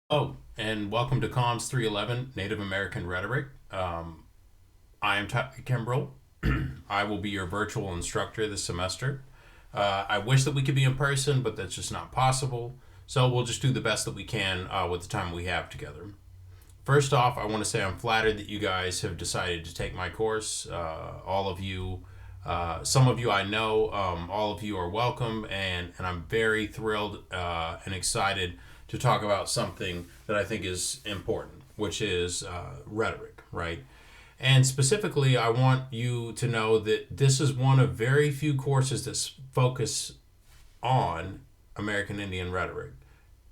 Oh, and welcome to Comms 311 Native American Rhetoric. I am Ty Kimbrell. I will be your virtual instructor this semester. I wish that we could be in person, but that's just not possible. So we'll just do the best that we can with the time we have together. First off, I want to say I'm flattered that you guys have decided to take my course. All of you, some of you I know, all of you are welcome, and I'm very thrilled and excited to talk about something that I think is important, which is rhetoric, right? And specifically, I want you to know that this is one of very few courses that focus on American Indian rhetoric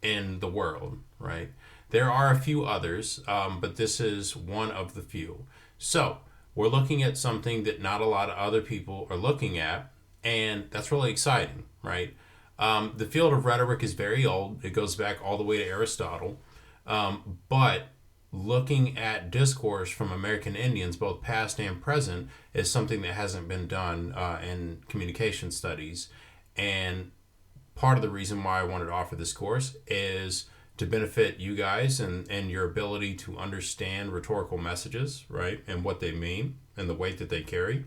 in the world, right? There are a few others, but this is one of the few. So we're looking at something that not a lot of other people are looking at, and that's really exciting, right? The field of rhetoric is very old. It goes back all the way to Aristotle. But looking at discourse from American Indians, both past and present, is something that hasn't been done in communication studies. And part of the reason why I wanted to offer this course is to benefit you guys and your ability to understand rhetorical messages, right, and what they mean and the weight that they carry,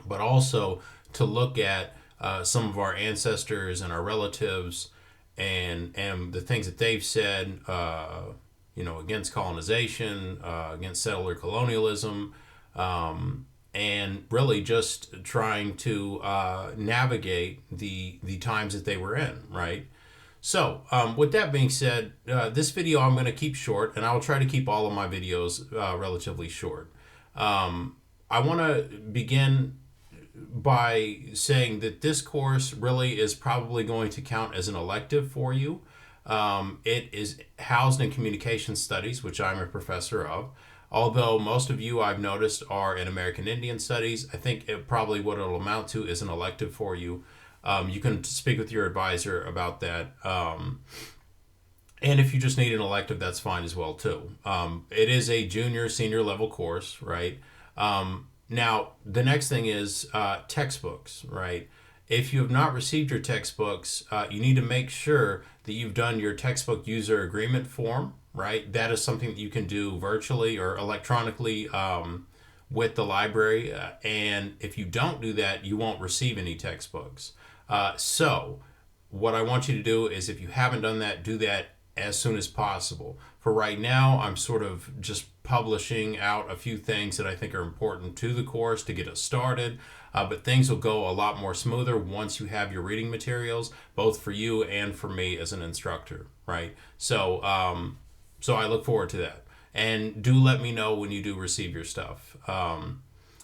but also to look at some of our ancestors and our relatives and the things that they've said, against colonization, against settler colonialism, and really just trying to navigate the times that they were in, right? So, with that being said, this video I'm going to keep short, and I'll try to keep all of my videos relatively short. I want to begin by saying that this course really is probably going to count as an elective for you. It is housed in communication studies, which I'm a professor of. Although most of you I've noticed are in American Indian studies, I think probably what it'll amount to is an elective for you. You can speak with your advisor about that. And if you just need an elective, that's fine as well too. It is a junior, senior level course, right? Now, the next thing is textbooks, right? If you have not received your textbooks, you need to make sure that you've done your textbook user agreement form, right? That is something that you can do virtually or electronically with the library. And if you don't do that, you won't receive any textbooks. So, what I want you to do is if you haven't done that, do that as soon as possible. For right now, I'm sort of just publishing out a few things that I think are important to the course to get us started. But things will go a lot more smoother once you have your reading materials, both for you and for me as an instructor, right? So I look forward to that. And do let me know when you do receive your stuff.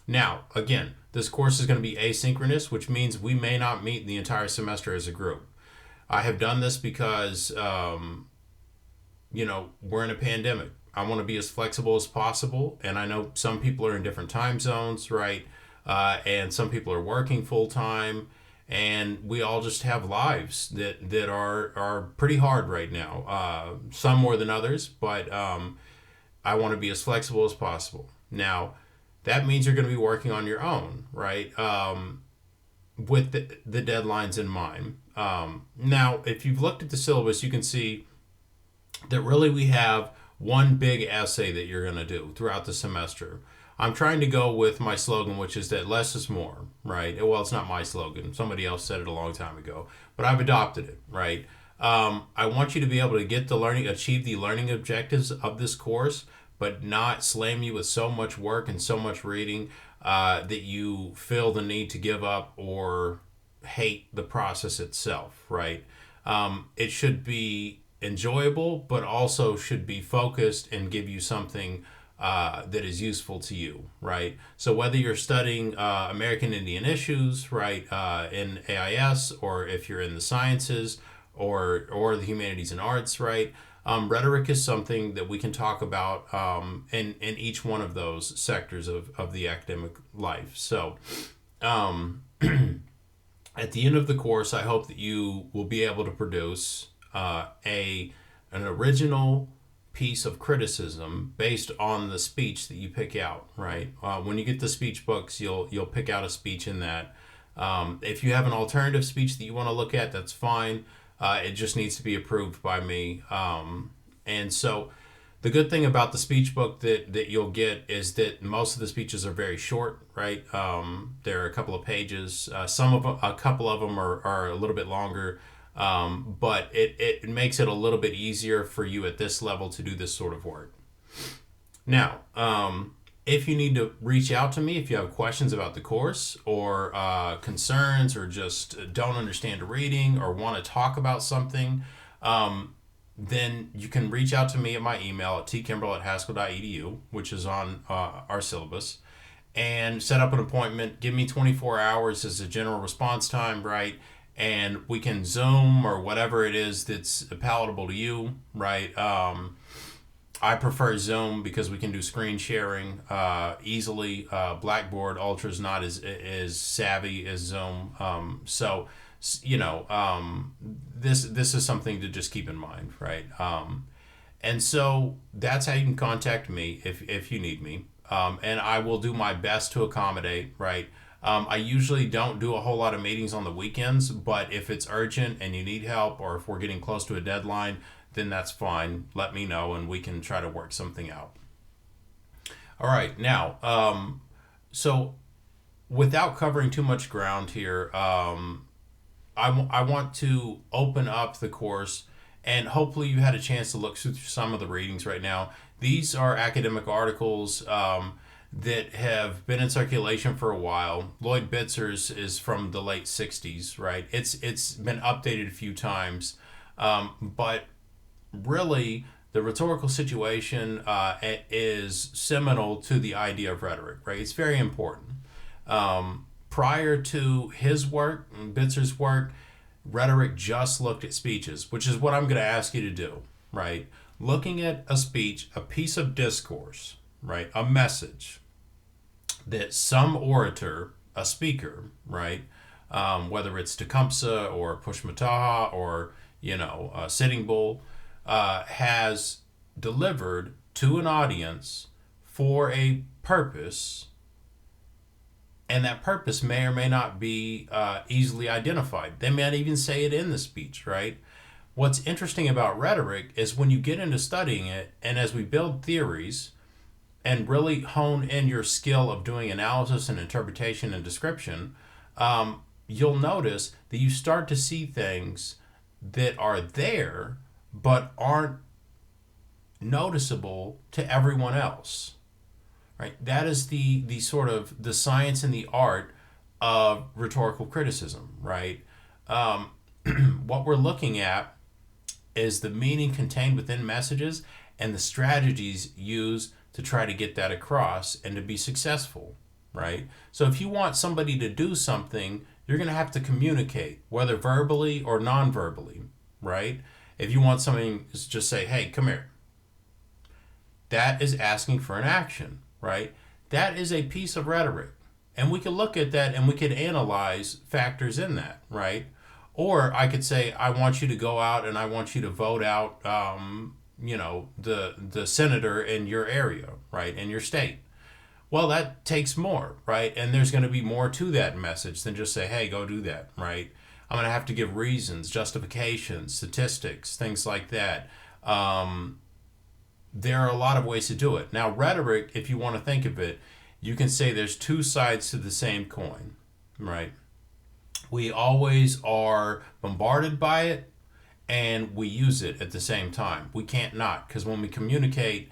Now, again, this course is going to be asynchronous, which means we may not meet the entire semester as a group. I have done this because, we're in a pandemic. I want to be as flexible as possible. And I know some people are in different time zones, right? And some people are working full time. And we all just have lives that are pretty hard right now. Some more than others, but I want to be as flexible as possible. Now, that means you're going to be working on your own, right? With the deadlines in mind. Now, if you've looked at the syllabus, you can see that really we have one big essay that you're going to do throughout the semester. I'm trying to go with my slogan, which is that less is more, right? Well, it's not my slogan. Somebody else said it a long time ago, but I've adopted it, right? I want you to be able to achieve the learning objectives of this course, but not slam you with so much work and so much reading that you feel the need to give up or hate the process itself, right? It should be enjoyable, but also should be focused and give you something that is useful to you, right? So whether you're studying American Indian issues, right, in AIS, or if you're in the sciences or the humanities and arts, right, rhetoric is something that we can talk about in each one of those sectors of the academic life. So at the end of the course, I hope that you will be able to produce an original piece of criticism based on the speech that you pick out, right? When you get the speech books, you'll pick out a speech in that. If you have an alternative speech that you want to look at, that's fine. It just needs to be approved by me. And so the good thing about the speech book that you'll get is that most of the speeches are very short, right? There are a couple of pages. Some of them, a couple of them are a little bit longer, but it makes it a little bit easier for you at this level to do this sort of work. Now, if you need to reach out to me, if you have questions about the course or concerns or just don't understand a reading or want to talk about something, then you can reach out to me at my email at tkimbrell@haskell.edu, which is on our syllabus, and set up an appointment. Give me 24 hours as a general response time, right? And we can Zoom or whatever it is that's palatable to you, right? I prefer Zoom because we can do screen sharing easily. Blackboard Ultra is not as savvy as Zoom. So, this is something to just keep in mind, right? And so that's how you can contact me if you need me. And I will do my best to accommodate, right? I usually don't do a whole lot of meetings on the weekends, but if it's urgent and you need help or if we're getting close to a deadline, then that's fine. Let me know and we can try to work something out. All right, now, so without covering too much ground here, I want to open up the course, and hopefully you had a chance to look through some of the readings right now. These are academic articles that have been in circulation for a while. Lloyd Bitzer's is from the late 60s, right? It's been updated a few times, but really the rhetorical situation is seminal to the idea of rhetoric, right? It's very important. Prior to his work, Bitzer's work, rhetoric just looked at speeches, which is what I'm going to ask you to do, right? Looking at a speech, a piece of discourse, right? A message that some orator, a speaker, right? Whether it's Tecumseh or Pushmataha or, Sitting Bull, has delivered to an audience for a purpose, and that purpose may or may not be easily identified. They may not even say it in the speech, right? What's interesting about rhetoric is when you get into studying it, and as we build theories and really hone in your skill of doing analysis and interpretation and description, you'll notice that you start to see things that are there but aren't noticeable to everyone else, right? That is the sort of the science and the art of rhetorical criticism, right? What we're looking at is the meaning contained within messages and the strategies used to try to get that across and to be successful, right? So if you want somebody to do something, you're going to have to communicate, whether verbally or non-verbally, right? If you want something, just say, hey, come here. That is asking for an action, right? That is a piece of rhetoric. And we could look at that and we could analyze factors in that, right? Or I could say, I want you to go out and I want you to vote out, the senator in your area, right, in your state. Well, that takes more, right? And there's going to be more to that message than just say, hey, go do that, right? I'm going to have to give reasons, justifications, statistics, things like that. There are a lot of ways to do it. Now, rhetoric, if you want to think of it, you can say there's two sides to the same coin, right? We always are bombarded by it, and we use it at the same time. We can't not, because when we communicate,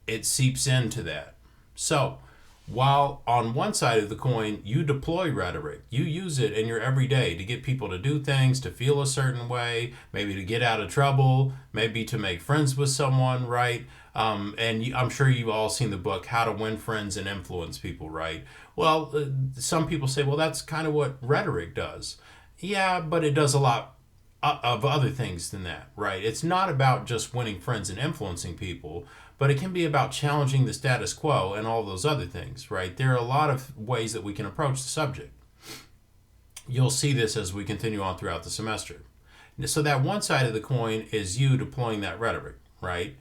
it seeps into that. So, while on one side of the coin, you deploy rhetoric, you use it in your everyday to get people to do things, to feel a certain way, maybe to get out of trouble, maybe to make friends with someone, right? I'm sure you've all seen the book, How to Win Friends and Influence People, right? Well, some people say, well, that's kind of what rhetoric does. Yeah, but it does a lot of other things than that, right? It's not about just winning friends and influencing people, but it can be about challenging the status quo and all those other things, right? There are a lot of ways that we can approach the subject. You'll see this as we continue on throughout the semester. So that one side of the coin is you deploying that rhetoric, right?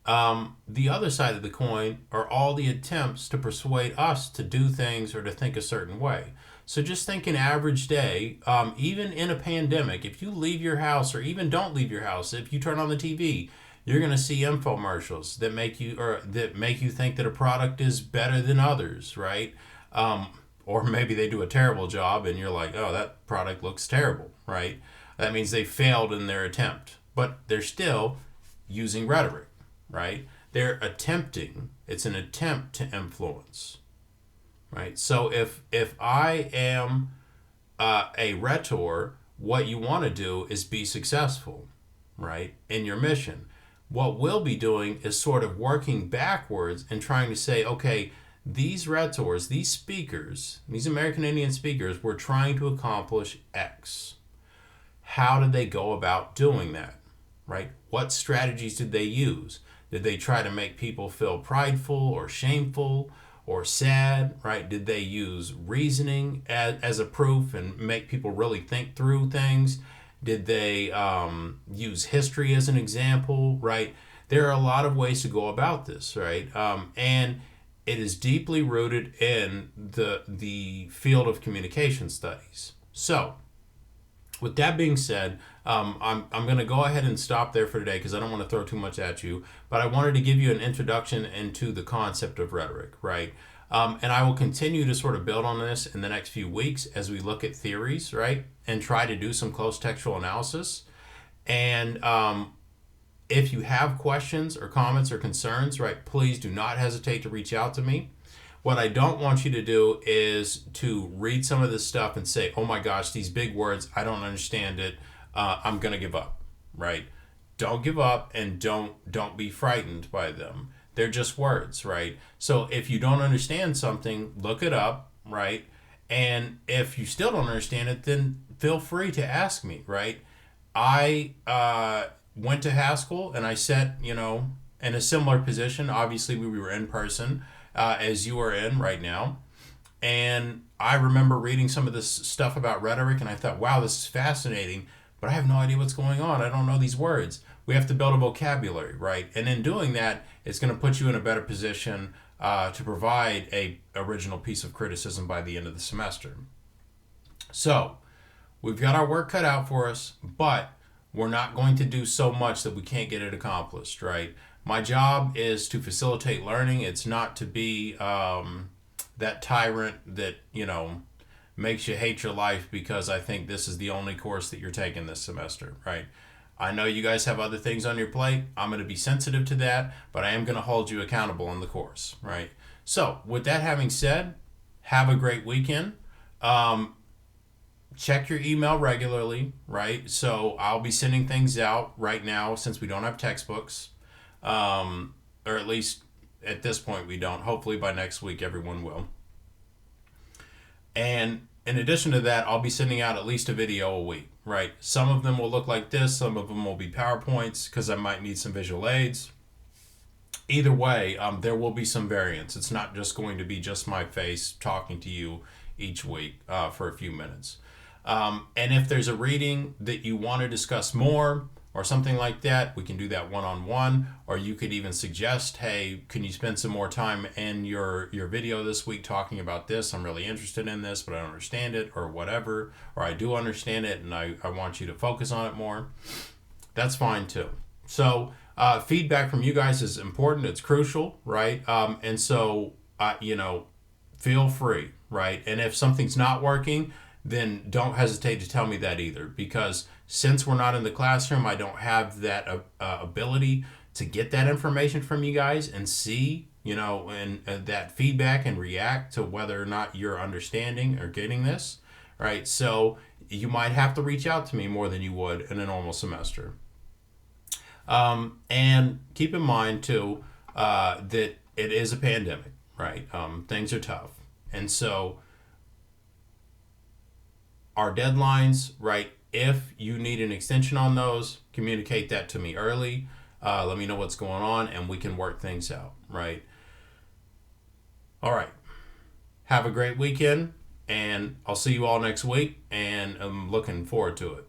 The other side of the coin are all the attempts to persuade us to do things or to think a certain way. So just think an average day, even in a pandemic, if you leave your house or even don't leave your house, if you turn on the TV, You're going to see infomercials that make you think that a product is better than others, right? Or maybe they do a terrible job and you're like, oh, that product looks terrible, right? That means they failed in their attempt, but they're still using rhetoric, right? They're attempting. It's an attempt to influence, right? So if I am a rhetor, what you want to do is be successful, right, in your mission. What we'll be doing is sort of working backwards and trying to say, okay, these rhetors, these speakers, these American Indian speakers were trying to accomplish X. How did they go about doing that, right? What strategies did they use? Did they try to make people feel prideful or shameful or sad, right? Did they use reasoning as a proof and make people really think through things? Did they use history as an example, right? There are a lot of ways to go about this, right? And it is deeply rooted in the field of communication studies. So, with that being said, I'm going to go ahead and stop there for today because I don't want to throw too much at you. But I wanted to give you an introduction into the concept of rhetoric, right? And I will continue to sort of build on this in the next few weeks as we look at theories, right? And try to do some close textual analysis. And if you have questions or comments or concerns, right, please do not hesitate to reach out to me. What I don't want you to do is to read some of this stuff and say, oh my gosh, these big words, I don't understand it. I'm going to give up, right? Don't give up and don't be frightened by them. They're just words, right? So if you don't understand something, look it up, right? And if you still don't understand it, then feel free to ask me, right? I went to Haskell and I sat, in a similar position. Obviously, we were in person as you are in right now. And I remember reading some of this stuff about rhetoric and I thought, wow, this is fascinating, but I have no idea what's going on. I don't know these words. We have to build a vocabulary, right? And in doing that, it's going to put you in a better position to provide a original piece of criticism by the end of the semester. So, we've got our work cut out for us, but we're not going to do so much that we can't get it accomplished, right? My job is to facilitate learning. It's not to be that tyrant that, makes you hate your life because I think this is the only course that you're taking this semester, right? I know you guys have other things on your plate. I'm going to be sensitive to that, but I am going to hold you accountable on the course, right? So, with that having said, have a great weekend. Check your email regularly, right? So, I'll be sending things out right now since we don't have textbooks, or at least at this point we don't. Hopefully by next week everyone will. And in addition to that, I'll be sending out at least a video a week, right? Some of them will look like this. Some of them will be PowerPoints because I might need some visual aids. Either way, there will be some variance. It's not just going to be just my face talking to you each week for a few minutes. And if there's a reading that you want to discuss more or something like that, we can do that one-on-one, or you could even suggest, hey, can you spend some more time in your video this week talking about this? I'm really interested in this, but I don't understand it, or whatever, or I do understand it and I want you to focus on it more. That's fine too. So feedback from you guys is important. It's crucial, right? And so, feel free, right? And if something's not working, then don't hesitate to tell me that either, because since we're not in the classroom, I don't have that ability to get that information from you guys and see, and that feedback and react to whether or not you're understanding or getting this, right? So you might have to reach out to me more than you would in a normal semester. And keep in mind too that it is a pandemic, right? Things are tough. And so our deadlines, right? If you need an extension on those, communicate that to me early. Let me know what's going on and we can work things out, right? All right. Have a great weekend and I'll see you all next week and I'm looking forward to it.